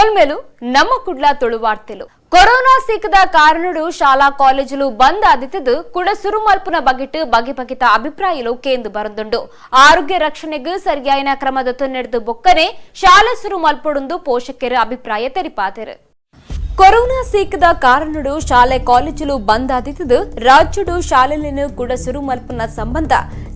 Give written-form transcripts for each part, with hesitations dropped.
గోల్మెలు ನಮ್ಮ ಕುಡ್ಲ ತುಳುವಾರ್ತೆಲು ಕೊರೋನಾ ಸಿಕ್ಕದ ಕಾರಣಡು ಶಾಲಾ ಕಾಲೇಜುಲು ಬಂದ್ ಆದಿತ್ತದು ಕೂಡ ಸುರುಮಲ್ಪುನ ಬಗೆಟ್ ಬಗೆತ ಅಭಿಪ್ರಾಯಲು ಕೇಂದು ಬರಂದುಂಡು ಆರೋಗ್ಯ ರಕ್ಷಣೆಗೆ ಸರಿಯಾದ ಕ್ರಮದ ನಡೆದು ಬೊಕ್ಕನೆ ಶಾಲೆ ಸುರುಮಲ್ಪಡುಂದು ಪೋಷಕರ ಅಭಿಪ್ರಾಯ ತೆರಿಪಾದರು. ಕೊರೋನಾ ಸಿಕ್ಕದ ಕಾರಣಡು ಶಾಲೆ ಕಾಲೇಜುಲು ಬಂದ್ ಆದಿತ್ತದು ರಾಜ್ಯಡು ಶಾಲೆಯನ್ನು ಕೂಡ ಸುರುಮಲ್ಪುನ ಸಂಬಂಧ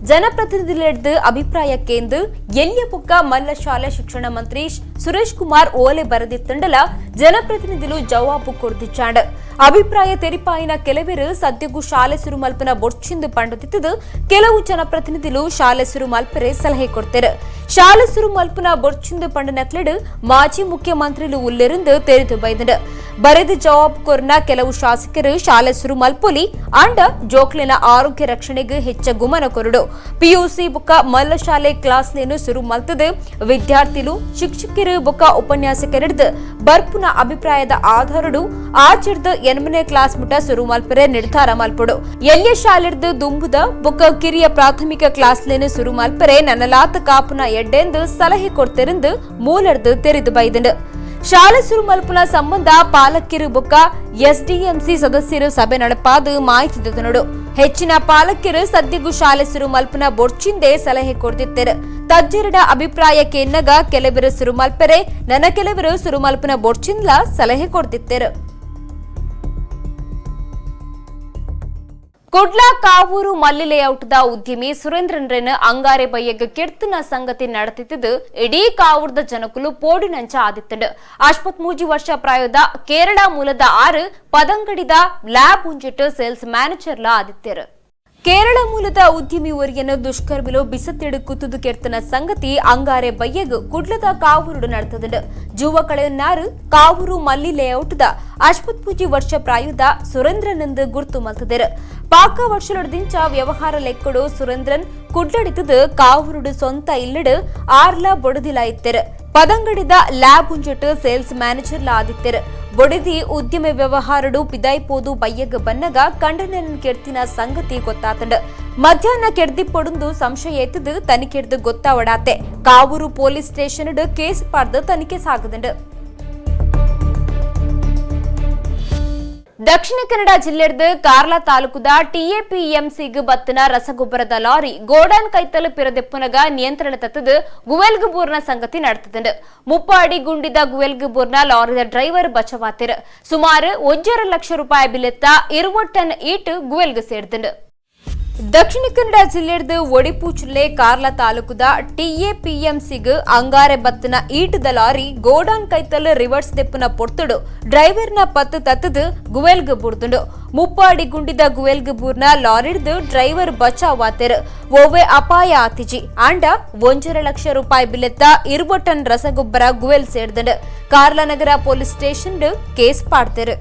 ಜನಪ್ರತಿನಿಧಿಗಳ ಅಭಿಪ್ರಾಯ ಕೇಂದ್ರ ಎಲ್ಲಿಯ ಪುಕ್ಕ ಮಲ್ಲ ಶಾಲೆ ಶಿಕ್ಷಣ ಮಂತ್ರಿ ಸುರೇಶ್ ಕುಮಾರ್ ಓಲೆ ಬರೆದಿತ್ತಂಡಲ ಜನಪ್ರತಿನಿಧಿಗಳು ಜವಾಬು ಕೊಡ್ದಿಚ್ಚಾಂಡ ಅಭಿಪ್ರಾಯ ತೆರಿಪಾಯಿನ ಕೆಲವರು ಸದ್ಯಗೂ ಶಾಲೆ ಸುರುಮಲ್ಪನ ಬೊರ್ಚಿಂದು ಪಂಡುತ್ತಿದ್ದು ಕೆಲವು ಜನಪ್ರತಿನಿಧಿಗಳು ಶಾಲೆ ಸುರುಮಲ್ಪರೆ ಸಲಹೆ ಕೊಡ್ತಾರೆ. ಶಾಲೆ ಸುರುಮಲ್ಪನ ಬೊರ್ಚಿಂದು ಪಂಡನಕ್ಲೆಡು ಮಾಜಿ ಮುಖ್ಯಮಂತ್ರಿಲು ಉಲ್ಲಿருந்து ತೆರೆದು ಬೈದಂಡ ಬರೆದು ಜವಾಬು ಕೊರ್ನ ಕೆಲವು ಶಾಸಕರು ಶಾಲೆ ಸುರುಮಲ್ಪೊಲಿ ಅಂಡ ಜೋಕ್ಲಿನ ಆರೋಗ್ಯ ರಕ್ಷಣೆಗೆ ಹೆಚ್ಚ ಗುಮನ ಕೊರಡು ಪಿಯುಸಿ ಬುಕ್ಕ ಮಲ್ಲ ಶಾಲೆ ಕ್ಲಾಸ್ಲೇನು ಸುರು ಮಲ್ತದೆ ವಿದ್ಯಾರ್ಥಿಗಳು ಶಿಕ್ಷಕರು ಬುಕ್ಕ ಉಪನ್ಯಾಸಕರಿಡ್ದು ಬರ್ಪುನ ಅಭಿಪ್ರಾಯದ ಆಧಾರಡು ಆಚರಿದ 8ನೇ ಕ್ಲಾಸ್ ಮುಟ ಸುರು ಮಲ್ಪರೆ ನಿರ್ಧಾರ ಮಲ್ಪಡು ಎಲ್ಲಿಯ ಶಾಲೆಡ್ದು ದುಂಬುದ ಬುಕ್ಕ ಕಿರಿಯ ಪ್ರಾಥಮಿಕ ಕ್ಲಾಸ್ಲೇನು ಸುರು ಮಲ್ಪರೆ ನನ್ನಲಾತ ಕಾಪುನ ಎಡ್ಡೆಂದು ಸಲಹೆ ಕೊಡ್ತೆರೆಂದು ಮೂಲರ್ದು ತೆರೆದು ಬೈದಂಡು ಶಾಲೆ ಸುರುಮಲ್ಪುನ ಸಂಬಂಧ ಪಾಲಕಿರು ಬುಕ್ಕ ಎಸ್ಡಿಎಂಸಿ ಸದಸ್ಯರು ಸಭೆ ನಡೆಪಾದು ಮಾಹಿತಿ ದೊರೆತು ಹೆಚ್ಚಿನ ಪಾಲಕಿರು ಸದ್ಯಗೂ ಶಾಲೆ ಸುರುಮಲ್ಪನ ಬೊರ್ಚಿಂದೆ ಸಲಹೆ ಕೊಡ್ತಿದ್ದಾರೆ. ತಜ್ಜರಡ ಅಭಿಪ್ರಾಯಕ್ಕೆ ಎನ್ನಗ ಕೆಲವರು ಸುರುಮಲ್ಪರೆ ನನ್ನ ಕೆಲವರು ಸುರುಮಲ್ಪನ ಬೊರ್ಚಿಂದ್ಲ ಸಲಹೆ ಕೊಡ್ತಿದ್ದಾರೆ. ಕುಡ್ಲ ಕಾವೂರು ಮಲ್ಲಿ ಲೇಔಟ್ದ ಉದ್ಯಮಿ ಸುರೇಂದ್ರನ್ ಅಂಗಾರೆ ಬಯ್ಯಗ ಕೆಡ್ತನ ಸಂಗತಿ ನಡೆದಿದ್ದು ಇಡೀ ಕಾವೂರ್ದ ಜನಕುಲು ಪೋಡಿನಂಚ ಆದಿತ್ತಂಡು 53 ವರ್ಷ ಪ್ರಾಯದ ಕೇರಳ ಮೂಲದ 6 ಪದಂಗಡಿದ ಲ್ಯಾಬ್ ಉಂಜಿಟ್ಟು ಸೇಲ್ಸ್ ಮ್ಯಾನೇಜರ್ಲ ಆದಿತ್ಯರು. ಕೇರಳ ಮೂಲದ ಉದ್ಯಮಿ ಒರಿಯನ್ನು ದುಷ್ಕರ್ಮಿಲು ಬಿಸತ್ತಿಡು ಕುತ್ತುದು ಕೆಡ್ತನ ಸಂಗತಿ ಅಂಗಾರೆ ಬಯ್ಯಗು ಕುಡ್ಲದ ಕಾವೂರುಡು ನಡೆತದಂಡು ಜೂವ ಕಳೆಯನ್ನಾರು ಕಾವೂರು ಮಲ್ಲಿ ಲೇಔಟ್ದ 53 ವರ್ಷ ಪ್ರಾಯದ ಸುರೇಂದ್ರನಂದು ಗುರ್ತು ಮಲ್ತದರು. ಪಾಕ ವರ್ಷಲೊಡದಿಂಚ ವ್ಯವಹಾರ ಲೆಕ್ಕಡು ಸುರೇಂದ್ರನ್ ಕುಡ್ಲಡಿತದು ಕಾವೂರುಡು ಸ್ವಂತ ಇಲ್ಲಡು ಆರ್ಲ ಬೊಡದಿಲ ಇತ್ತರು ಪದಂಗಡಿದ ಲ್ಯಾಬ್ ಉಂಜಟ್ಟು ಸೇಲ್ಸ್ ಮ್ಯಾನೇಜರ್ಲ ಆದಿತ್ತರು ಬೊಡದಿ ಉದ್ಯಮ ವ್ಯವಹಾರಡು ಪಿದಾಯ್ಪೋದು ಬಯ್ಯಗ ಬನ್ನಗ ಕಂಡನನ್ನು ಕೆಡ್ತಿನ ಸಂಗತಿ ಗೊತ್ತಾತಂಡು ಮಧ್ಯಾಹ್ನ ಕೆಡ್ದಿ ಪೊಡುಂದು ಸಂಶಯ ಎತ್ತದು ತನಿಖೆಡ್ದು ಗೊತ್ತಾವಡಾತೆ ಕಾವೂರು ಪೊಲೀಸ್ ಸ್ಟೇಷನ್ ಕೇಸ್ ಪಾಡ್ದು ತನಿಖೆ ಸಾಗದಂಡು. ದಕ್ಷಿಣ ಕನ್ನಡ ಜಿಲ್ಲೆದ ಕಾರ್ಲ ತಾಲೂಕುದ ಟಿಎಪಿಎಂಸಿಗೆ ಬತ್ತನ ರಸಗೊಬ್ಬರದ ಲಾರಿ ಗೋಡಾನ್ ಕೈತಲು ಪಿರದೆಪ್ಪುನಗ ನಿಯಂತ್ರಣ ತತ್ತದು ಗುವೆಲ್ಗಬೂರ್ನ ಸಂಗತಿ ನಡೆತದಂಡು ಮುಪ್ಪಾಡಿ ಗುಂಡಿದ ಗುವೆಲ್ಗಬೂರ್ನ ಲಾರಿದ ಡ್ರೈವರ್ ಬಚವಾತಿರು ಸುಮಾರು 1.5 ಲಕ್ಷ ರೂಪಾಯಿ ಬಿಲೆತ್ತ 20 ಟನ್ ಈಟ್ ಗುವೆಲ್ಗ ಸೇರ್ದಂಡು. ದಕ್ಷಿಣ ಕನ್ನಡ ಜಿಲ್ಲೆದ ಒಡಿಪೂಚುಲ್ಲೆ ಕಾರ್ಲ ತಾಲೂಕುದ ಟಿಎಪಿಎಂಸಿಗೆ ಅಂಗಾರೆ ಬತ್ತನ ಈಟದ ಲಾರಿ ಗೋಡಾನ್ ಕೈತಲ್ ರಿವರ್ಸ್ ದೆಪ್ಪನ ಪೊರ್ತುಡು ಡ್ರೈವರ್ನ ಪತ್ತು ತತ್ತದು ಗುವೆಲ್ಗ ಬುರ್ದುಂಡು ಮುಪ್ಪಾಡಿ ಗುಂಡಿದ ಗುವೆಲ್ಗಬೂರ್ನ ಲಾರಿಡ್ದು ಡ್ರೈವರ್ ಬಚಾವಾತೆರು ಓವೆ ಅಪಾಯ ಆತಿಜಿ ಅಂಡ 1.5 ಲಕ್ಷ ರೂಪಾಯಿ ಬಿಲೆತ್ತ 20 ಟನ್ ರಸಗೊಬ್ಬರ ಗುವೆಲ್ ಸೇರ್ದಂಡು ಕಾರ್ಲ ನಗರ ಪೊಲೀಸ್ ಸ್ಟೇಷನ್ ಕೇಸ್ ಪಾಡ್ತೆರು.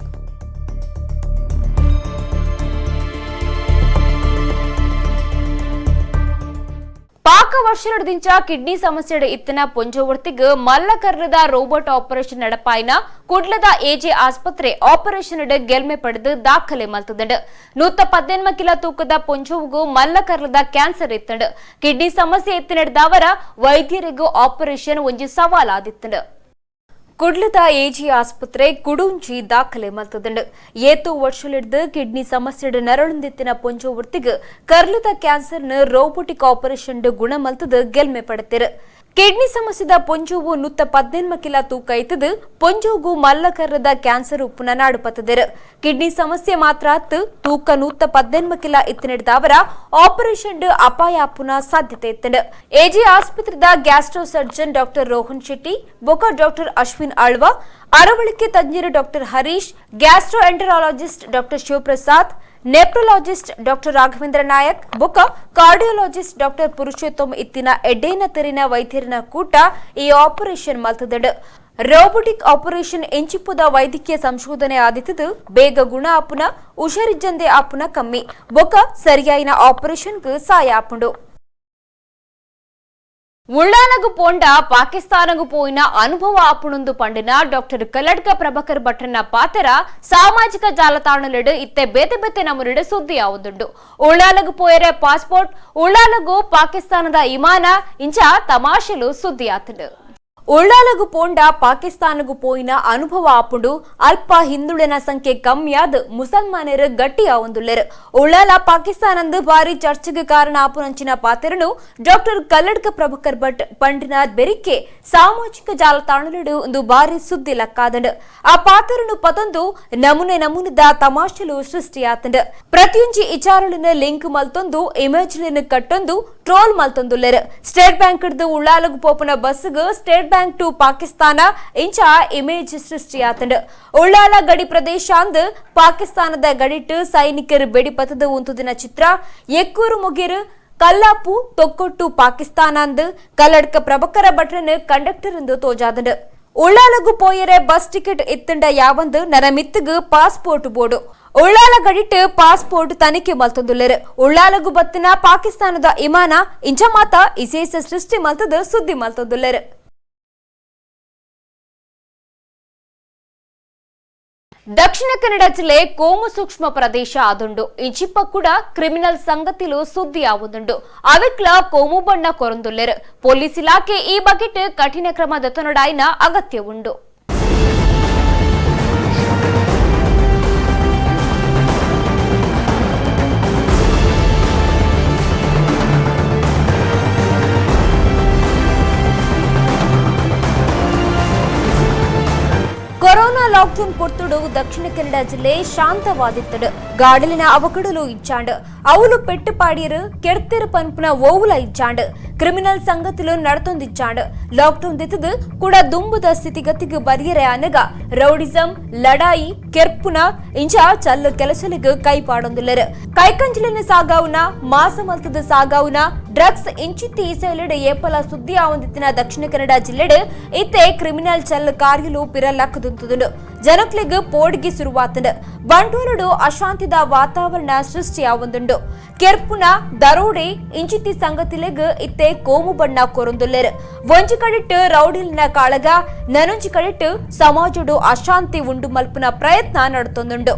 ಪಾಕ ವರ್ಷದಿಂಚ ಕಿಡ್ನಿ ಸಮಸ್ಯೆ ಇತ್ತನ ಪೊಂಜವರ್ತಿಗ್ ಮಲ್ಲಕರ್ರದ ರೋಬೋಟ್ ಆಪರೇಷನ್ ನಡಪಾಯಿನ ಕುಡ್ಲದ ಎಜೆ ಆಸ್ಪತ್ರೆ ಆಪರೇಷನ್ ಗೆಲ್ಮೆ ಪಡೆದು ದಾಖಲೆ ಮಲ್ತದಂಡು 118 ಕಿಲೋ ತೂಕದ ಪೊಂಜವುಗೂ ಮಲ್ಲಕರ್ರದ ಕ್ಯಾನ್ಸರ್ ಇತ್ತಂಡು ಕಿಡ್ನಿ ಸಮಸ್ಯೆ ಇತ್ತಿನಡ್ದವರ ವೈದ್ಯರಿಗೂ ಆಪರೇಷನ್ ಒಂಜಿ ಸವಾಲಾದಿತ್ತಂಡು. ಕುಡ್ಲದ ಎಜಿ ಆಸ್ಪತ್ರೆ ಕುಡುಂಚಿ ದಾಖಲೆ ಮಲ್ತದಂಡು ಏತು ವರ್ಷಲಿಡ್ದು ಕಿಡ್ನಿ ಸಮಸ್ಯೆ ನರಳುಂದಿತ್ತಿನ ಪೊಂಜೋವರ್ತಿಗ್ ಕರ್ಲದ ಕ್ಯಾನ್ಸರ್ನ ರೋಬೋಟಿಕ್ ಆಪರೇಷನ್ ಗುಣ ಮಲ್ತದ ಗೆಲ್ಮೆ ಪಡೆತಿರು. ಕಿಡ್ನಿ ಸಮಸ್ಯೆದ ಪೊಂಜೋವು 118 ಕಿಲೋ ತೂಕ ಇತ್ತದು ಪೊಂಜೋಗೂ ಮಲ್ಲಕರ್ರದ ಕ್ಯಾನ್ಸರ್ ಉಪ್ಪುನ ನಾಡುಪತ್ತದರು ಕಿಡ್ನಿ ಸಮಸ್ಯೆ ಮಾತ್ರ ಅತ್ತು ತೂಕ 118 ಕಿಲೋ ಇತ್ತಿನಡ್ದವರ ಆಪರೇಷನ್ ಅಪಾಯ ಅಪ್ಪುನ ಸಾಧ್ಯತೆ ಇತ್ತಂಡು. ಎಜಿ ಆಸ್ಪತ್ರೆದ gastro surgeon doctor Rohan Shetty ಬೊಕ ಡಾಕ್ಟರ್ ಅಶ್ವಿನ್ ಆಳ್ವಾ ಅರವಳಿಕೆ ತಜ್ಞರು doctor Harish gastroenterologist doctor Shivaprasad nephrologist doctor Raghavendra Nayak ಬೊಕ ಕಾರ್ಡಿಯೋಲಾಜಿಸ್ಟ್ ಡಾಕ್ಟರ್ ಪುರುಷೋತ್ತಮ್ ಇತ್ತಿನ ಎಡ್ಡೇನ ತೆರಿನ ವೈದ್ಯರಿನ ಕೂಟ ಈ ಆಪರೇಷನ್ ಮಲ್ತದಂಡು ರೋಬೋಟಿಕ್ ಆಪರೇಷನ್ ಎಂಚಿಪುದ ವೈದ್ಯಕೀಯ ಸಂಶೋಧನೆ ಆದಿತ್ತದು ಬೇಗ ಗುಣ ಆಪುನ ಹುಷಾರಿಜ್ಜಂದೆ ಆಪುನ ಕಮ್ಮಿ ಬೊಕ ಸರಿಯಾಯಿನ ಆಪರೇಷನ್ ಸಾಯ ಆಪುಂಡು. ಉಳ್ಳಾನಗು ಪೋಂಡ ಪಾಕಿಸ್ತಾನಗು ಪೋಯಿನ ಅನುಭವ ಆಪುಣುಂದು ಪಂಡಿನ ಡಾಕ್ಟರ್ ಕಲ್ಲಡ್ಕ ಪ್ರಭಾಕರ್ ಭಟ್ರನ ಪಾತೆರ ಸಾಮಾಜಿಕ ಜಾಲತಾಣಲೆಡು ಇತ್ತೆ ಬೇತೆ ಬೇತೆ ನಮುರಿಡು ಸುದ್ದಿ ಆವುದುಂಡು. ಉಳ್ಳಾನಗು ಪೋಯರೆ ಪಾಸ್ಪೋರ್ಟ್ ಉಳ್ಳಾನಗು ಪಾಕಿಸ್ತಾನದ ಇಮಾನ ಇಂಚ ತಮಾಷೆಲು ಸುದ್ದಿ ಆತುಂಡು. ಉಳ್ಳಾಲಗು ಪೋಂಡ ಪಾಕಿಸ್ತಾನಗೂ ಪೋಯಿನ ಅನುಭವ ಆಪುಂಡು ಅಲ್ಪ ಹಿಂದುಳಿನ ಸಂಖ್ಯೆ ಕಮ್ಮಿಯಾದ ಮುಸಲ್ಮಾನರು ಗಟ್ಟಿಯ ಒಂದುಳ್ಳರು ಉಳ್ಳಾಲ ಪಾಕಿಸ್ತಾನಂದು ಭಾರಿ ಚರ್ಚೆಗೆ ಕಾರಣ ಆಪುನಂಚಿನ ಪಾತ್ರನು ಡಾಕ್ಟರ್ ಕಲ್ಲಡ್ಕ ಪ್ರಭಾಕರ್ ಭಟ್ ಪಂಡಿನಾಥ್ ಬೆರಿಕೆ ಸಾಮಾಜಿಕ ಜಾಲತಾಣಗಳು ಒಂದು ಭಾರಿ ಸುದ್ದಿ ಲಕ್ಕಾದಂಡು ಆ ಪಾತ್ರನು ಪತೊಂದು ನಮೂನೆದ ತಮಾಷೆಲು ಸೃಷ್ಟಿಯಾತಂಡು ಪ್ರತಿಯೊಂಜಿ ಇಚಾರಳಿನ ಲಿಂಕ್ ಮಲ್ತೊಂದು ಇಮೇಜ್ಲಿನ ಕಟ್ಟೊಂದು ಟ್ರೋಲ್ ಮಲ್ತೊಂದುಳ್ಳರು ಸ್ಟೇಟ್ ಬ್ಯಾಂಕ್ ಹಿಡಿದು ಉಳ್ಳಾಲಗು ಪೋಪನ ಬಸ್ಗೆ ಸ್ಟೇಟ್ ಬ್ಯಾಂಕ್ ಟು ಪಾಕಿಸ್ತಾನ ಇಂಚ ಇಮೇಜ್ ಸೃಷ್ಟಿಯಾತಂಡು ಉಳ್ಳಾಲ ಗಡಿ ಪ್ರದೇಶ ಅಂದ್ ಪಾಕಿಸ್ತಾನದ ಗಡಿಟ್ಟು ಸೈನಿಕರು ಬೆಡಿಪತದ ಉಂತುದಿನ ಚಿತ್ರ ಎಕ್ಕೂರು ಮುಗಿರು ಕಲ್ಲಾಪು ತೊಕ್ಕೊಟ್ಟು ಪಾಕಿಸ್ತಾನ ಅಂದ್ ಕಲ್ಲಡ್ಕ ಪ್ರಭಾಕರ ಭಟ್ರನ್ ಕಂಡಕ್ಟರ್ ಎಂದು ತೋಜಾದಂಡು ಉಳ್ಳಾಲಗು ಪೋಯರೆ ಬಸ್ ಟಿಕೆಟ್ ಇತ್ತಂಡ ಯಾವಂದು ನರ ಮಿತ್ತಗು ಪಾಸ್ಪೋರ್ಟ್ ಬೋರ್ಡು ಉಳ್ಳಾಲ ಗಡಿಟ್ಟು ಪಾಸ್ಪೋರ್ಟ್ ತನಿಖೆ ಮಲ್ತೊಂದುಳ್ಳರು ಉಳ್ಳಾಲಗು ಬತ್ತಿನ ಪಾಕಿಸ್ತಾನದ ವಿಮಾನ ಇಂಚ ಮಾತ ವಿಶೇಷ ಸೃಷ್ಟಿ ಮಲ್ತದ ಸುದ್ದಿ ಮಲ್ತೊಂದುಳ್ಳರು ದಕ್ಷಿಣ ಕನ್ನಡ ಜಿಲ್ಲೆ ಕೋಮು ಸೂಕ್ಷ್ಮ ಪ್ರದೇಶ ಆದುಂಡು ಇಂಚಿಪ್ಪ ಕೂಡ ಕ್ರಿಮಿನಲ್ ಸಂಗತಿಲು ಸುದ್ದಿ ಆವುದುಂಡು ಅವಿಕ್ಲ ಕೋಮು ಬಣ್ಣ ಕೊರೊಂದುಳ್ಳರು ಪೊಲೀಸ್ ಇಲಾಖೆ ಈ ಬಗೆಟ್ ಕಠಿಣ ಕ್ರಮ ದೊತ್ತನೊಡಾಯಿನ ಅಗತ್ಯ ಉಂಡು ಕೊರೋನಾ ಲಾಕ್ಡೌನ್ ಪೊರ್ತುಡು ದಕ್ಷಿಣ ಕನ್ನಡ ಜಿಲ್ಲೆ ಶಾಂತವಾದಿತ್ತಡು ಗಾಡಲಿನ ಅವಕಡಲು ಇಚ್ಚಾಂಡು ಅವಲು ಪೆಟ್ಟು ಪಾಡಿಯರು ಕೆಡ್ತಿರು ಪನ್ಪುನ ಓವುಲ ಇಚ್ಚಾಂಡು ಕ್ರಿಮಿನಲ್ ಸಂಗತಿಲು ನಡತೊಂದಿಚ್ಚಾಂಡು ಲಾಕ್ಡೌನ್ ದಿತ್ತದು ಕೂಡ ದುಂಬುದ ಸ್ಥಿತಿಗತಿಗೆ ಬರಿಯರೆ ಅನಗ ರೌಡಿಸಂ ಲಡಾಯಿ ಕೆರ್ಪುನ ಇಂಚ ಚಲ್ಲು ಕೆಲಸಲಿಗೆ ಕೈಪಾಡೊಂದುಲ್ಲರು ಕೈಕಂಜಲಿನ ಸಾಗಾವುನ ಮಾಸ ಮಲ್ತದ ಸಾಗಾವುನ ಡ್ರಗ್ಸ್ ಇಂಚಿತ್ತಿ ಈಸೈಲೆಡ್ ಏಪಲ ಸುದ್ದಿ ಆವಂದಿತ್ತಿನ ದಕ್ಷಿಣ ಕನ್ನಡ ಜಿಲ್ಲೆಡ್ ಇತ್ತೆ ಕ್ರಿಮಿನಲ್ ಚಲ್ಲು ಕಾರ್ಯಲು ಪಿರಲಕ್ಕದುಂತುದುಂಡು ಜನಕ್ಲಿಗೆ ಪೋಡಿಗೆ ಶುರುವಾತಂಡು ಬಂಡೂರುಡು ಅಶಾಂತಿದ ವಾತಾವರಣ ಸೃಷ್ಟಿಯಾವಂದುಂಡು ಕೆರ್ಪುನ ದರೋಡೆ ಇಂಚಿತ್ತಿ ಸಂಗತಿಲೆಗ್ ಇತ್ತೆ ಕೋಮು ಬಣ್ಣ ಕೊರೊಂದುಲ್ಲರು ಒಂಜಿ ಕಡಿಟ್ಟು ರೌಡಿಲಿನ ಕಾಳಗ ನನೊಂಜಿ ಕಡಿಟ್ಟು ಸಮಾಜಡು ಅಶಾಂತಿ ಉಂಡು ಮಲ್ಪುನ ಪ್ರಯತ್ನ ನಡತೊಂದುಂಡು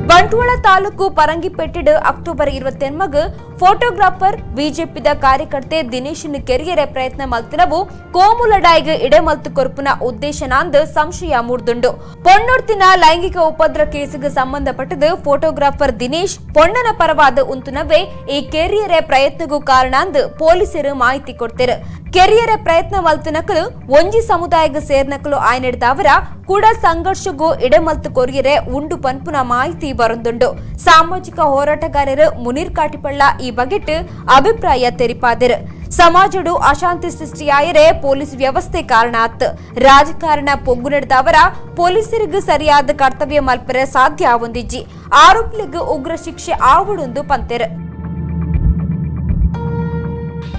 ಬಂಟ್ವಾಳ ತಾಲೂಕು ಪರಂಗಿಪೇಟೆಡ್ ಅಕ್ಟೋಬರ್ 28 ಫೋಟೋಗ್ರಾಫರ್ ಬಿಜೆಪಿದ ಕಾರ್ಯಕರ್ತೆ ದಿನೇಶನ್ ಕೆರಿಯರೆ ಪ್ರಯತ್ನ ಮಲ್ತಿನವು ಕೋಮು ಲಡಾಯಿಗೆ ಇಡೆಮಲ್ತು ಕೊರ್ಪುನ ಉದ್ದೇಶನಾಂದ್ ಸಂಶಯ ಮೂಡ್ದುಂಡು ಪೊನ್ನೊಡ್ತಿನ ಲೈಂಗಿಕ ಉಪದ್ರ ಕೇಸಿಗೆ ಸಂಬಂಧಪಟ್ಟದು ಫೋಟೋಗ್ರಾಫರ್ ದಿನೇಶ್ ಪೊಣ್ಣನ ಪರವಾದ ಉಂತುನವೇ ಈ ಕೆರಿಯರೆ ಪ್ರಯತ್ನಗೂ ಕಾರಣಾಂದ್ ಪೊಲೀಸರು ಮಾಹಿತಿ ಕೊಡ್ತಾರೆ ಕೆರಿಯರೆ ಪ್ರಯತ್ನ ಮಲ್ತಿನಕಲು ಒಂಜಿ ಸಮುದಾಯಗ ಸೇರ್ನಕಲು ಆಯ್ನೆಡ್ದವರ ಕೂಡ ಸಂಘರ್ಷಗೂ ಇಡೆಮಲ್ತು ಕೊರಿಯರೆ ಉಂಡು ಪನ್ಪುನ ಮಾಹಿತಿ ಬರೊಂದುಂಡು ಸಾಮಾಜಿಕ ಹೋರಾಟಗಾರರು ಮುನೀರ್ ಕಾಟಿಪಳ್ಳ ಈ ಬಗೆಟ್ ಅಭಿಪ್ರಾಯ ತೆರಿಪಾದರು ಸಮಾಜಡು ಅಶಾಂತಿ ಸೃಷ್ಟಿಯಾಯರೆ ಪೊಲೀಸ್ ವ್ಯವಸ್ಥೆ ಕಾರಣ ಆತ್ ರಾಜಕಾರಣ ಪೊಗ್ಗು ನಡೆದವರ ಪೊಲೀಸರಿಗೂ ಸರಿಯಾದ ಕರ್ತವ್ಯ ಮಲ್ಪರೆ ಸಾಧ್ಯ ಆವೊಂದಿಜ್ಜಿ ಆರೋಪಿಗಳಿಗೆ ಉಗ್ರ ಶಿಕ್ಷೆ ಆವಡೊಂದು ಪಂತೆರ್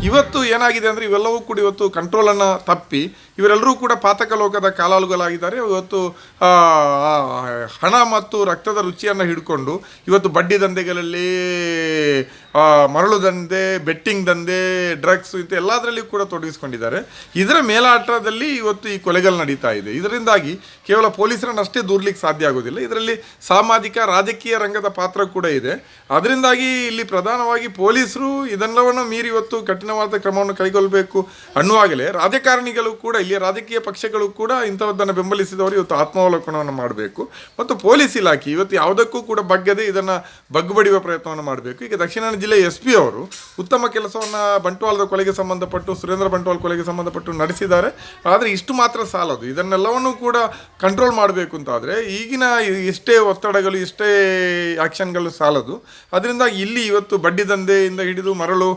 ಇವತ್ತು ಏನಾಗಿದೆ ಅಂದರೆ ಇವೆಲ್ಲವೂ ಕೂಡ ಇವತ್ತು ಕಂಟ್ರೋಲನ್ನು ತಪ್ಪಿ ಇವರೆಲ್ಲರೂ ಕೂಡ ಪಾತಕ ಲೋಕದ ಕಾಲಾಳುಗಳಾಗಿದ್ದಾರೆ. ಇವತ್ತು ಹಣ ಮತ್ತು ರಕ್ತದ ರುಚಿಯನ್ನು ಹಿಡ್ಕೊಂಡು ಇವತ್ತು ಬಡ್ಡಿ ದಂಧೆಗಳಲ್ಲಿ, ಮರಳು ದಂಧೆ, ಬೆಟ್ಟಿಂಗ್ ದಂಧೆ, ಡ್ರಗ್ಸ್ ಇಂಥ ಎಲ್ಲದರಲ್ಲಿ ಕೂಡ ತೊಡಗಿಸ್ಕೊಂಡಿದ್ದಾರೆ. ಇದರ ಮೇಲಾಟದಲ್ಲಿ ಇವತ್ತು ಈ ಕೊಲೆಗಳು ನಡೀತಾ ಇದೆ. ಇದರಿಂದಾಗಿ ಕೇವಲ ಪೊಲೀಸರನ್ನಷ್ಟೇ ದೂರ್ಲಿಕ್ಕೆ ಸಾಧ್ಯ ಆಗೋದಿಲ್ಲ, ಇದರಲ್ಲಿ ಸಾಮಾಜಿಕ ರಾಜಕೀಯ ರಂಗದ ಪಾತ್ರ ಕೂಡ ಇದೆ. ಅದರಿಂದಾಗಿ ಇಲ್ಲಿ ಪ್ರಧಾನವಾಗಿ ಪೊಲೀಸರು ಇದೆಲ್ಲವನ್ನು ಮೀರಿ ಇವತ್ತು ಕಠಿಣವಾದ ಕ್ರಮವನ್ನು ಕೈಗೊಳ್ಳಬೇಕು ಅನ್ನುವಾಗಲೇ ರಾಜಕಾರಣಿಗಳು ಕೂಡ, ಇಲ್ಲಿಯ ರಾಜಕೀಯ ಪಕ್ಷಗಳು ಕೂಡ ಇಂಥದ್ದನ್ನು ಬೆಂಬಲಿಸಿದವರು ಇವತ್ತು ಆತ್ಮಾವಲೋಕನವನ್ನು ಮಾಡಬೇಕು. ಮತ್ತು ಪೊಲೀಸ್ ಇಲಾಖೆ ಇವತ್ತು ಯಾವುದಕ್ಕೂ ಕೂಡ ಬಗ್ಗದೆ ಇದನ್ನು ಬಗ್ಗುಬಡಿಯುವ ಪ್ರಯತ್ನವನ್ನು ಮಾಡಬೇಕು. ಈಗ ದಕ್ಷಿಣ ಜಿಲ್ಲೆ SP ಅವರು ಉತ್ತಮ ಕೆಲಸವನ್ನು ಬಂಟ್ವಾಳದ ಕೊಲೆಗೆ ಸಂಬಂಧಪಟ್ಟು, ಸುರೇಂದ್ರ ಬಂಟ್ವಾಳ ಕೊಲೆಗೆ ಸಂಬಂಧಪಟ್ಟು ನಡೆಸಿದ್ದಾರೆ. ಆದರೆ ಇಷ್ಟು ಮಾತ್ರ ಸಾಲದು, ಇದನ್ನೆಲ್ಲವನ್ನೂ ಕೂಡ ಕಂಟ್ರೋಲ್ ಮಾಡಬೇಕು ಅಂತಾದರೆ ಈಗಿನ ಎಷ್ಟೇ ಒತ್ತಡಗಳು, ಎಷ್ಟೇ ಆ್ಯಕ್ಷನ್ಗಳು ಸಾಲದು. ಅದರಿಂದ ಇಲ್ಲಿ ಇವತ್ತು ಬಡ್ಡಿ ದಂಧೆಯಿಂದ ಹಿಡಿದು ಮರಳು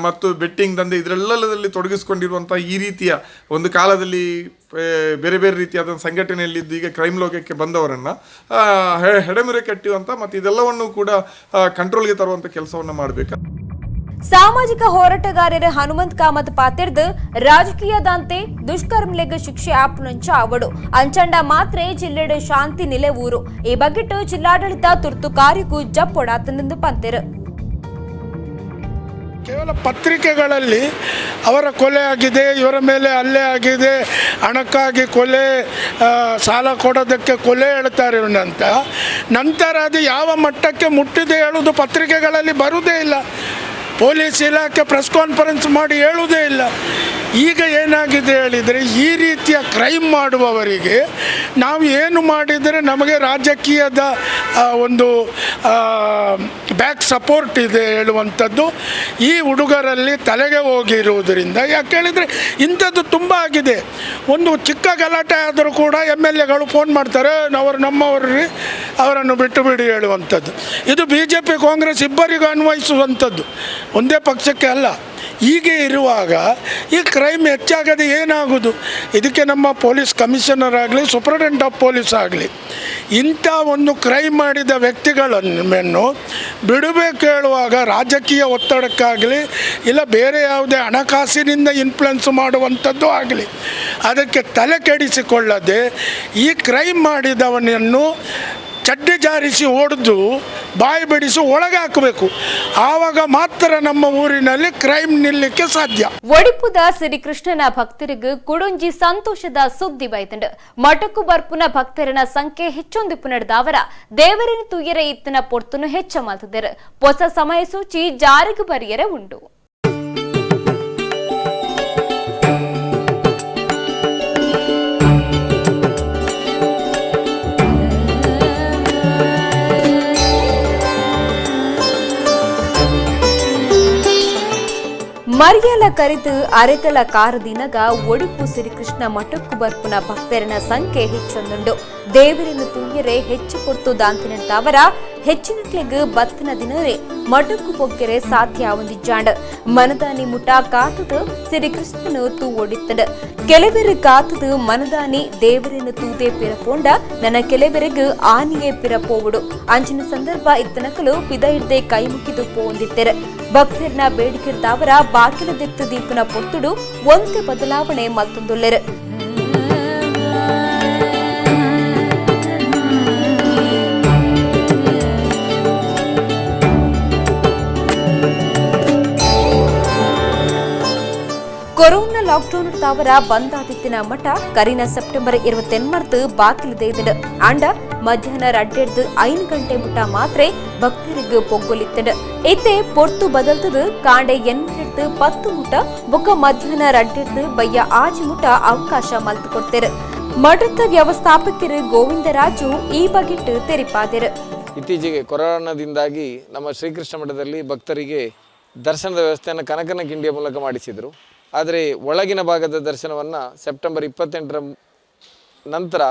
ಮತ್ತು ಬೆಟ್ಟಿಂಗ್ ದಂಧೆ ಇದರೆಲ್ಲದಲ್ಲಿ ತೊಡಗಿಸ್ಕೊಂಡಿರುವಂಥ ಈ ರೀತಿಯ ಒಂದು ಕಾಲದಲ್ಲಿ ಬೇರೆ ಬೇರೆ ರೀತಿಯಾದ ಸಂಘಟನೆಯಲ್ಲಿದ್ದು ಈಗ ಕ್ರೈಮ್ ಲೋಕಕ್ಕೆ ಬಂದವರನ್ನು ಹೆಡೆಮುರೆ ಕಟ್ಟುವಂಥ ಮತ್ತು ಇದೆಲ್ಲವನ್ನು ಕೂಡ ಕಂಟ್ರೋಲ್ಗೆ ತರುವಂಥ ಕೆಲಸವನ್ನು ಮಾಡಬೇಕು. ಸಾಮಾಜಿಕ ಹೋರಾಟಗಾರರ ಹನುಮಂತ್ ಕಾಮತ್ ಪಾತೆರ್ದು ರಾಜಕೀಯದಂತೆ ದುಷ್ಕರ್ಮಲೆಗ್ ಶಿಕ್ಷೆ ಆಪ್ನುಂಚ ಅವಡು ಅಂಚಂಡ ಮಾತ್ರೆ ಜಿಲ್ಲೆಡೆ ಶಾಂತಿ ನಿಲೆ ಊರು ಈ ಬಗ್ಗೆಟ್ಟು ಜಿಲ್ಲಾಡಳಿತ ತುರ್ತು ಕಾರ್ಯಕ್ಕೂ ಜಪ್ಪೊಡಾತನೆಂದು ಪಂತೆರು. ಕೇವಲ ಪತ್ರಿಕೆಗಳಲ್ಲಿ ಅವರ ಕೊಲೆ ಆಗಿದೆ, ಇವರ ಮೇಲೆ ಹಲ್ಲೆ ಆಗಿದೆ, ಹಣಕ್ಕಾಗಿ ಕೊಲೆ, ಸಾಲ ಕೊಡೋದಕ್ಕೆ ಕೊಲೆ ಹೇಳ್ತಾರೆ ಅಂತ ನಂತರ ಅದು ಯಾವ ಮಟ್ಟಕ್ಕೆ ಮುಟ್ಟಿದೆ ಹೇಳೋದು ಪತ್ರಿಕೆಗಳಲ್ಲಿ ಬರುವುದೇ ಇಲ್ಲ. ಪೊಲೀಸ್ ಇಲಾಖೆ ಪ್ರೆಸ್ ಕಾನ್ಫರೆನ್ಸ್ ಮಾಡಿ ಹೇಳುವುದೇ ಇಲ್ಲ. ಈಗ ಏನಾಗಿದೆ ಹೇಳಿದರೆ, ಈ ರೀತಿಯ ಕ್ರೈಮ್ ಮಾಡುವವರಿಗೆ ನಾವು ಏನು ಮಾಡಿದರೆ ನಮಗೆ ರಾಜಕೀಯದ ಒಂದು ಬ್ಯಾಕ್ ಸಪೋರ್ಟ್ ಇದೆ ಹೇಳುವಂಥದ್ದು ಈ ಹುಡುಗರಲ್ಲಿ ತಲೆಗೆ ಹೋಗಿರುವುದರಿಂದ. ಯಾಕೆ ಹೇಳಿದರೆ ಇಂಥದ್ದು ತುಂಬ ಆಗಿದೆ. ಒಂದು ಚಿಕ್ಕ ಗಲಾಟೆ ಆದರೂ ಕೂಡ MLAಗಳು ಫೋನ್ ಮಾಡ್ತಾರೆ, ನಮ್ಮವ್ರಿ ಅವರನ್ನು ಬಿಟ್ಟು ಬಿಡಿ ಹೇಳುವಂಥದ್ದು. ಇದು BJP ಕಾಂಗ್ರೆಸ್ ಇಬ್ಬರಿಗೂ ಅನ್ವಯಿಸುವಂಥದ್ದು, ಒಂದೇ ಪಕ್ಷಕ್ಕೆ ಅಲ್ಲ. ಹೀಗೆ ಇರುವಾಗ ಈ ಕ್ರೈಮ್ ಹೆಚ್ಚಾಗದೆ ಏನಾಗೋದು? ಇದಕ್ಕೆ ನಮ್ಮ ಪೊಲೀಸ್ ಕಮಿಷನರ್ ಆಗಲಿ, ಸೂಪರಿಂಟೆಂಡೆಂಟ್ ಆಫ್ ಪೊಲೀಸ್ ಆಗಲಿ ಇಂಥ ಒಂದು ಕ್ರೈಮ್ ಮಾಡಿದ ವ್ಯಕ್ತಿಗಳನ್ನು ಬಿಡಬೇಕು ಹೇಳುವಾಗ ರಾಜಕೀಯ ಒತ್ತಡಕ್ಕಾಗಲಿ ಇಲ್ಲ ಬೇರೆ ಯಾವುದೇ ಹಣಕಾಸಿನಿಂದ ಇನ್ಫ್ಲುಯೆನ್ಸ್ ಮಾಡುವಂಥದ್ದು ಆಗಲಿ ಅದಕ್ಕೆ ತಲೆ ಕೆಡಿಸಿಕೊಳ್ಳದೆ ಈ ಕ್ರೈಮ್ ಮಾಡಿದವನನ್ನು ಚಡ್ಡಿ ಜಾರಿಸಿ ಹೊಡೆದು ಬಾಯಿ ಬಿಡಿಸಿ ಒಳಗೆ ಹಾಕಬೇಕು. ಆವಾಗ ಮಾತ್ರ ನಮ್ಮ ಊರಿನಲ್ಲಿ ಕ್ರೈಮ್ ನಿಲ್ಲಕ್ಕೆ ಸಾಧ್ಯ. ಒಡಿಪುದ ಶ್ರೀಕೃಷ್ಣನ ಭಕ್ತರಿಗೂ ಕುಡೊಂಜಿ ಸಂತೋಷದ ಸುದ್ದಿ ಬೈತಂಡು. ಮಠಕ್ಕೂ ಬರ್ಪುನ ಭಕ್ತರನ ಸಂಖ್ಯೆ ಹೆಚ್ಚೊಂದಿಪ್ಪು ನಡೆದವರ ದೇವರಿನ ತುಯ್ಯರೆ ಇತ್ತನ ಪೊರ್ತನು ಹೆಚ್ಚ ಮಾಲ್ತಿದ್ದಾರೆ. ಹೊಸ ಸಮಯ ಸೂಚಿ ಜಾರಿಗೆ ಬರಿಯರೆ ಉಂಡು. ಮರಿಯಲ ಕರೆದು ಅರೆಗಲ ಕಾರದಿನಗ ಒಡಿಪು ಶ್ರೀಕೃಷ್ಣ ಮಠಕ್ಕೂ ಬರ್ಪುನ ಭಕ್ತರನ ಸಂಖ್ಯೆ ಹೆಚ್ಚೊಂದುಂಡು. ದೇವರಿನ ತುಯ್ಯರೆ ಹೆಚ್ಚು ಕೊಡ್ತು ದಾಂತಿನಂತವರ ಹೆಚ್ಚಿನಕ್ಲೆಗ್ ಬತ್ತನ ದಿನರೇ ಮಠಕ್ಕೂ ಪೊಗ್ಗೆರೆ ಸಾಧ್ಯ ಒಂದಿಜ್ಜಾಂಡ್. ಮನದಾನಿ ಮುಟ ಕಾತದು ಶ್ರೀಕೃಷ್ಣನು ತೂ ಒಡಿತ್ತಂಡ್. ಕೆಲವೆರು ಕಾತದು ಮನದಾನಿ ದೇವರಿನ ತೂದೆ ಪಿರಪೋಂಡ ನನ್ನ ಕೆಲವೆರೆಗೂ ಆನಿಯೇ ಪಿರಪೋವುಡು. ಅಂಚಿನ ಸಂದರ್ಭ ಇತ್ತನಕಲು ಪಿದ ಹಿಡ್ದೆ ಕೈ ಮುಗಿದು ಪೋಂದಿತ್ತೆರೆ. ಭಕ್ತರನ ಬೇಡಿಕೆಡ್ದವರ ಬಾಕಿಲ ದೆಕ್ತು ದೀಪನ ಪೊತ್ತುಡು ಒಂತೆ ಬದಲಾವಣೆ ಮತ್ತೊಂದುಲ್ಲೆರು. ಕೊರೋನಾ ಲಾಕ್ಡೌನ್ ತಾವರ ಬಂದಾದಿತ್ತಿನ ಮಠ ಕರಿನ ಸೆಪ್ಟೆಂಬರ್ 28 ಬಾಕಿಲಿದೆ ಅಂಡ ಮಧ್ಯಾಹ್ನ 2:05 ಗಂಟೆ ಮುಟ ಮಾತ್ರ ಭಕ್ತರಿಗೆ ಪೊಗ್ಗೊಲಿತ್ತಡ. ಇತ್ತೆ ಪೊರ್ತು ಬದಲ್ತದು ಕಾಂಡೆ 8:10 ಮುಟ ಬೊಕ್ಕ ಮಧ್ಯಾಹ್ನ 2 ಬಯ್ಯ ಆಜಿ ಮುಟ ಅವಕಾಶ ಮಲ್ತು ಕೊಡ್ತಾರೆ. ಮಠದ ವ್ಯವಸ್ಥಾಪಕರು ಗೋವಿಂದರಾಜು ಈ ಬಗೆಟ್ಟು ತೆರಿಪಾದರು. ಇತ್ತೀಚೆಗೆ ಕೊರೋನಾದಿಂದಾಗಿ ನಮ್ಮ ಶ್ರೀಕೃಷ್ಣ ಮಠದಲ್ಲಿ ಭಕ್ತರಿಗೆ ದರ್ಶನದ ವ್ಯವಸ್ಥೆಯನ್ನು ಕನಕನ ಕಿಂಡಿಯ ಮೂಲಕ ಮಾಡಿಸಿದರು. ಆದರೆ ಒಳಗಿನ ಭಾಗದ ದರ್ಶನವನ್ನು ಸೆಪ್ಟೆಂಬರ್ 28 ನಂತರ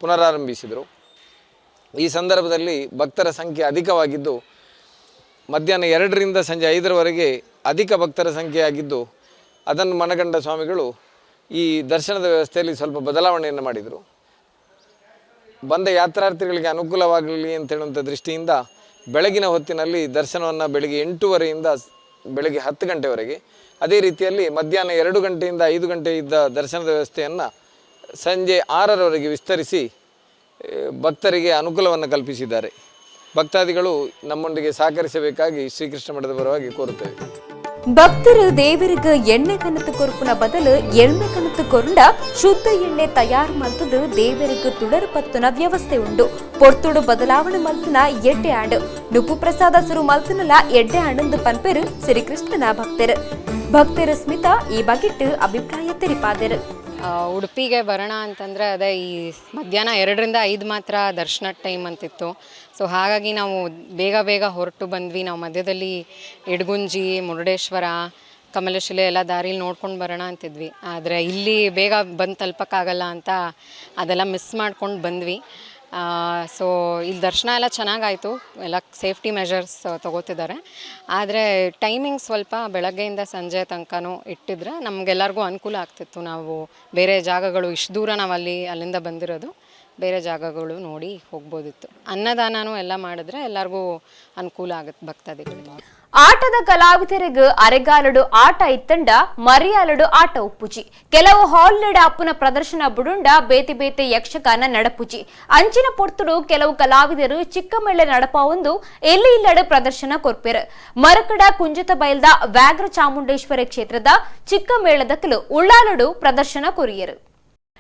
ಪುನರಾರಂಭಿಸಿದರು. ಈ ಸಂದರ್ಭದಲ್ಲಿ ಭಕ್ತರ ಸಂಖ್ಯೆ ಅಧಿಕವಾಗಿದ್ದು ಮಧ್ಯಾಹ್ನ 2ರಿಂದ ಸಂಜೆ 5ರವರೆಗೆ ಅಧಿಕ ಭಕ್ತರ ಸಂಖ್ಯೆಯಾಗಿದ್ದು ಅದನ್ನು ಮನಗಂಡ ಸ್ವಾಮಿಗಳು ಈ ದರ್ಶನದ ವ್ಯವಸ್ಥೆಯಲ್ಲಿ ಸ್ವಲ್ಪ ಬದಲಾವಣೆಯನ್ನು ಮಾಡಿದರು. ಬಂದ ಯಾತ್ರಾರ್ಥಿಗಳಿಗೆ ಅನುಕೂಲವಾಗಲಿ ಅಂತ ಹೇಳುವಂಥ ದೃಷ್ಟಿಯಿಂದ ಬೆಳಗಿನ ಹೊತ್ತಿನಲ್ಲಿ ದರ್ಶನವನ್ನು ಬೆಳಗ್ಗೆ 8:30ರಿಂದ ಬೆಳಗ್ಗೆ 10 ಗಂಟೆವರೆಗೆ, ಅದೇ ರೀತಿಯಲ್ಲಿ ಮಧ್ಯಾಹ್ನ 2 ಗಂಟೆಯಿಂದ 5 ಗಂಟೆ ಇದ್ದ ದರ್ಶನದ ವ್ಯವಸ್ಥೆಯನ್ನು ಸಂಜೆ 6ರವರೆಗೆ ವಿಸ್ತರಿಸಿ ಭಕ್ತರಿಗೆ ಅನುಕೂಲವನ್ನು ಕಲ್ಪಿಸಿದ್ದಾರೆ. ಭಕ್ತಾದಿಗಳು ನಮ್ಮೊಂದಿಗೆ ಸಹಕರಿಸಬೇಕಾಗಿ ಶ್ರೀಕೃಷ್ಣ ಮಠದ ಪರವಾಗಿ ಕೋರುತ್ತೇವೆ. ಭಕ್ತರು ದೇವರಿಗೆ ಎಣ್ಣೆ ಕನತು ಕೊರುಪುನ ಬದಲು ಎಣ್ಣೆ ಕನತು ಕೊರುಂಡ ಶುದ್ಧ ಎಣ್ಣೆ ತಯಾರು ಮಲ್ತದು ದೇವರಿಗೆ ತುಡರು ಪತ್ತುನ ವ್ಯವಸ್ಥೆ ಉಂಡು. ಪೊರ್ತುಡು ಬದಲಾವಣೆ ಮಲ್ತನ ಎಡ್ಡೆ ಆಂಡು ನುಪ್ಪು ಪ್ರಸಾದ ಸುರು ಮಲ್ತನಲ ಎಡ್ಡೆ ಆಂಡು ಪನ್ಪೇರು ಶ್ರೀಕೃಷ್ಣನ ಭಕ್ತರು ಸ್ಮಿತಾ ಈ ಬಗೆಟ್ಟು ಅಭಿಪ್ರಾಯ ತೆರಿಪಾದರು. ಉಡುಪಿಗೆ ಬರೋಣ ಅಂತಂದರೆ ಅದೇ ಈ ಮಧ್ಯಾಹ್ನ 2ರಿಂದ 5 ಮಾತ್ರ ದರ್ಶನ ಟೈಮ್ ಅಂತಿತ್ತು. ಸೊ ಹಾಗಾಗಿ ನಾವು ಬೇಗ ಹೊರಟು ಬಂದ್ವಿ. ನಾವು ಮಧ್ಯದಲ್ಲಿ ಇಡಗುಂಜಿ, ಮುರುಡೇಶ್ವರ, ಕಮಲಶಿಲೆ ಎಲ್ಲ ದಾರಿಲಿ ನೋಡ್ಕೊಂಡು ಬರೋಣ ಅಂತಿದ್ವಿ. ಆದರೆ ಇಲ್ಲಿ ಬೇಗ ಬಂದು ತಲುಪಕ್ಕಾಗಲ್ಲ ಅಂತ ಅದೆಲ್ಲ ಮಿಸ್ ಮಾಡ್ಕೊಂಡು ಬಂದ್ವಿ. ಸೊ ಇಲ್ಲಿ ದರ್ಶನ ಎಲ್ಲ ಚೆನ್ನಾಗಾಯಿತು, ಎಲ್ಲ ಸೇಫ್ಟಿ ಮೆಷರ್ಸ್ ತೊಗೋತಿದ್ದಾರೆ. ಆದರೆ ಟೈಮಿಂಗ್ ಸ್ವಲ್ಪ ಬೆಳಗ್ಗೆಯಿಂದ ಸಂಜೆ ತನಕನೂ ಇಟ್ಟಿದ್ರೆ ನಮಗೆಲ್ಲರಿಗೂ ಅನುಕೂಲ ಆಗ್ತಿತ್ತು. ನಾವು ಬೇರೆ ಜಾಗಗಳು ಇಷ್ಟು ದೂರ ನಾವು ಅಲ್ಲಿಂದ ಬಂದಿರೋದು, ಬೇರೆ ಜಾಗಗಳು ನೋಡಿ ಹೋಗ್ಬೋದಿತ್ತು. ಅನ್ನದಾನನೂ ಎಲ್ಲ ಮಾಡಿದ್ರೆ ಎಲ್ಲರಿಗೂ ಅನುಕೂಲ ಆಗುತ್ತೆ ಭಕ್ತಾದಿಗಳಿಗೆ. ಆಟದ ಕಲಾವಿದರಿಗೆ ಅರೆಗಾಲಡು ಆಟ ಇತ್ತಂಡ ಮರಿಯಾಲಡು ಆಟ ಉಪ್ಪುಜಿ ಕೆಲವು ಹಾಲ್ನೆಡ ಅಪ್ಪನ ಪ್ರದರ್ಶನ ಬುಡುಂಡ ಬೇತಿ ಬೇತೆ ಯಕ್ಷಗಾನ ನಡಪುಜಿ ಅಂಚಿನ ಪೊರ್ತುಡು ಕೆಲವು ಕಲಾವಿದರು ಚಿಕ್ಕ ಮೇಳೆ ನಡಪ ಒಂದು ಎಲ್ಲಿ ಇಲ್ಲಡು ಪ್ರದರ್ಶನ ಕೊರ್ಪೆರು ಮರಕಡ ಕುಂಜತ ಬಯಲ್ದ ವ್ಯಾಘ್ರ ಚಾಮುಂಡೇಶ್ವರಿ ಕ್ಷೇತ್ರದ ಚಿಕ್ಕ ಮೇಳದಕ್ಕಲು ಉಳ್ಳಾಲಡು ಪ್ರದರ್ಶನ ಕೊರಿಯರು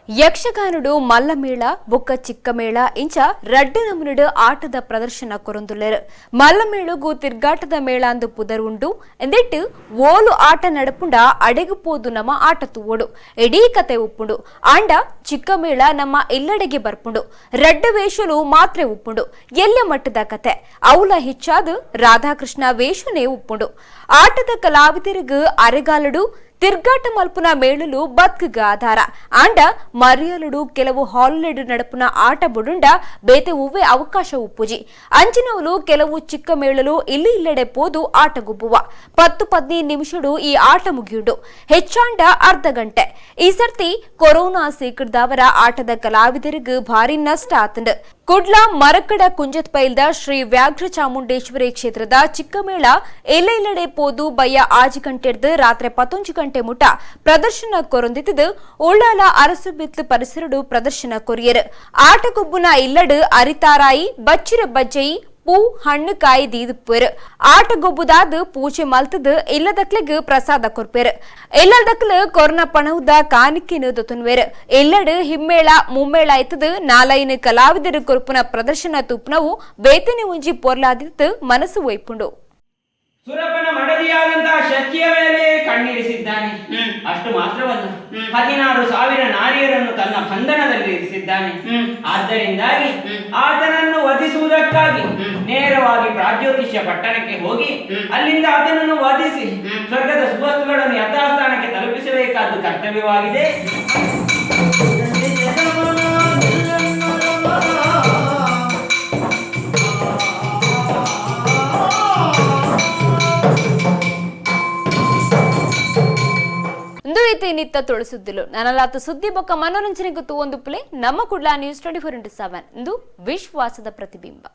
ಯಕ್ಷಗಾನುಡು ಮಲ್ಲಮೇಳ ಬೊಕ್ಕ ಚಿಕ್ಕಮೇಳ ಇಂಚ ರಡ್ಡು ನಮುನುಡು ಆಟದ ಪ್ರದರ್ಶನ ಕೊರೊಂದುಲ್ಲೆರು ಮಲ್ಲಮೇಳುಗು ತಿರ್ಗಾಟದ ಮೇಳ ಅಂದು ಪುದರುಂಡು ಎಂದಿಟ್ಟು ಓಲು ಆಟ ನಡಪುಂಡ ಅಡೆಗುಪೋದು ನಮ್ಮ ಆಟ ತೂವೋಡು ಎಡೀ ಕತೆ ಉಪ್ಪುಂಡು ಆಂಡ ಚಿಕ್ಕಮೇಳ ನಮ್ಮ ಎಲ್ಲೆಡೆಗೆ ಬರ್ಪುಂಡು ರಡ್ಡು ವೇಷಲು ಮಾತ್ರೆ ಉಪ್ಪುಂಡು ಎಲ್ಲ ಮಟ್ಟದ ಕತೆ ಅವಲ ಹೆಚ್ಚಾದು ರಾಧಾಕೃಷ್ಣ ವೇಷನೇ ಉಪ್ಪುಂಡು ಆಟದ ಕಲಾವಿದರಿಗೂ ಅರೆಗಾಲಡು ತಿರ್ಗಾಟ ಮಲ್ಪುನ ಮೇಳಲು ಬತ್ಕಗ ಆಧಾರ ಆಂಡ ಮರಿಯಲುಡು ಕೆಲವು ಹಾಲಿಡ್ ನಡಪುನ ಆಟ ಬುಡುಂಡ ಬೇತೆ ಉವ್ವೆ ಅವಕಾಶ ಉಪ್ಪುಜಿ ಅಂಚಿನವಲು ಕೆಲವು ಚಿಕ್ಕ ಮೇಳಲು ಇಲ್ಲಿ ಇಲ್ಲೆಡೆ ಪೋದು ಆಟ ಗುಬ್ಬುವ 10-15 ನಿಮಿಷಡು ಈ ಆಟ ಮುಗಿಯುಡು ಹೆಚ್ಚಾಂಡ ಅರ್ಧ ಗಂಟೆ ಈ ಸರ್ತಿ ಕೊರೋನಾ ಸೀಕರ್ದವರ ಆಟದ ಕಲಾವಿದರಿಗೂ ಭಾರಿ ನಷ್ಟ ಆತಂಡ ಕುಡ್ಲ ಮರಕಡ ಕುಂಜತ್ ಪೈಲ್ದ ಶ್ರೀ ವ್ಯಾಘ್ರ ಚಾಮುಂಡೇಶ್ವರಿ ಕ್ಷೇತ್ರದ ಚಿಕ್ಕಮೇಳ ಎಲ್ಲೆಡೆ ಪೋದು ಬಯ್ಯ ಆಜಿ ಗಂಟೆಡ್ದು ರಾತ್ರಿ 11 ಗಂಟೆ ಮುಟ ಪ್ರದರ್ಶನ ಕೊರೊಂದಿದ್ದು ಉಳ್ಳಾಲ ಅರಸು ಬಿತ್ಲು ಪರಿಸರಡು ಪ್ರದರ್ಶನ ಕೊರಿಯರು ಆಟಗೊಬ್ಬುನ ಇಲ್ಲಡು ಅರಿತಾರಾಯಿ ಬಚ್ಚಿರ ಬಜ್ಜಯಿ ಪೂ ಹಣ್ಣು ಕಾಯಿ ದೀದುಪ್ಪೇರು ಆಟಗೊಬ್ಬುದಾದ ಪೂಜೆ ಮಲ್ತದು ಇಲ್ಲದಕ್ಲೆಗ್ ಪ್ರಸಾದ ಕೊರ್ಪೇರು ಎಲ್ಲದಕ್ಲು ಕೊರೋನಾ ಪಣವುದ ಕಾಣಿಕೆನು ದೊತನ್ವೇರು ಎಲ್ಲಡು ಹಿಮ್ಮೇಳ ಮುಮ್ಮೇಳ ಆಯ್ತದು ನಾಲೈನು ಕಲಾವಿದರು ಕೊರ್ಪುನ ಪ್ರದರ್ಶನ ತುಪ್ನವು ಬೇತನೆ ಉಂಜಿ ಪೊರ್ಲಾದಿತ್ತು ಮನಸ್ಸು ಒಯ್ಪುಂಡು ಸುರಪನ ಮಡದಿಯಾದಂತಹ ಶಚಿಯ ಮೇಲೆ ಕಣ್ಣಿರಿಸಿದ್ದಾನೆ. ಅಷ್ಟು ಮಾತ್ರವಲ್ಲ, 16,000 ನಾರಿಯರನ್ನು ತನ್ನ ಬಂಧನದಲ್ಲಿ ಇರಿಸಿದ್ದಾನೆ. ಆದ್ದರಿಂದಾಗಿ ಆತನನ್ನು ವಧಿಸುವುದಕ್ಕಾಗಿ ನೇರವಾಗಿ ಪ್ರಾಗ್ಜ್ಯೋತಿಷ್ಯ ಪಟ್ಟಣಕ್ಕೆ ಹೋಗಿ ಅಲ್ಲಿಂದ ಆತನನ್ನು ವಧಿಸಿ ಸ್ವರ್ಗದ ಸುವಸ್ತುಗಳನ್ನು ಯಥಾಸ್ಥಾನಕ್ಕೆ ತಲುಪಿಸಬೇಕಾದ್ದು ಕರ್ತವ್ಯವಾಗಿದೆ. ನಿತ್ತ ತೊಳಸುದ್ದಿಲು ನನಲಾತ ಸುದ್ದಿ ಬೊಕ್ಕ ಮನೋರಂಜನೆ ಗೊತ್ತು ಒಂದು ಪ್ಲೇ ನಮ್ಮ ಕುಡ್ಲಾ ನ್ಯೂಸ್ 24/7 ಇಂದು ವಿಶ್ವಾಸದ ಪ್ರತಿಬಿಂಬ.